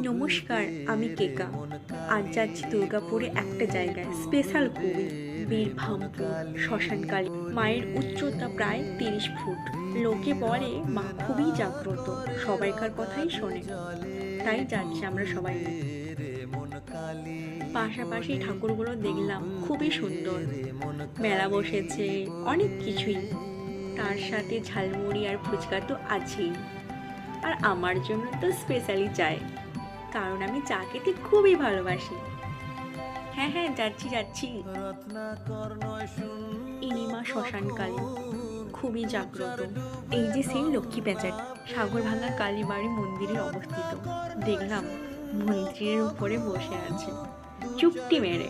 নমস্কার, আমি কেকা। আজ যাচ্ছি দুর্গাপুরে একটা জায়গায়, স্পেশাল খুবই। বীরভামপুর শ্মশানকালী মায়ের উচ্চতা প্রায় 30 ফুট। লোকে বলে মা খুবই জাগ্রত, সবাইকার কথাই শোনে। তাই যাচ্ছি আমরা সবাই মিলে। পাশাপাশি ঠাকুরগুলো দেখলাম, খুবই সুন্দর। মেলা বসেছে, অনেক কিছুই। তার সাথে ঝালমুড়ি আর ফুচকা তো আছেই। আর আমার জন্য তো স্পেশালি চাই, কারণ আমি চা খেতে খুবই ভালোবাসি। হ্যাঁ হ্যাঁ, যাচ্ছি যাচ্ছি। ইনিমা শ্মশানকালী খুবই জাগ্রত। এই যে সেই লক্ষ্মী প্যাঁচাট সাগরভাঙা কালীবাড়ি মন্দিরে অবস্থিত। দেখলাম মন্দিরের উপরে বসে আছে চুপটি মেরে।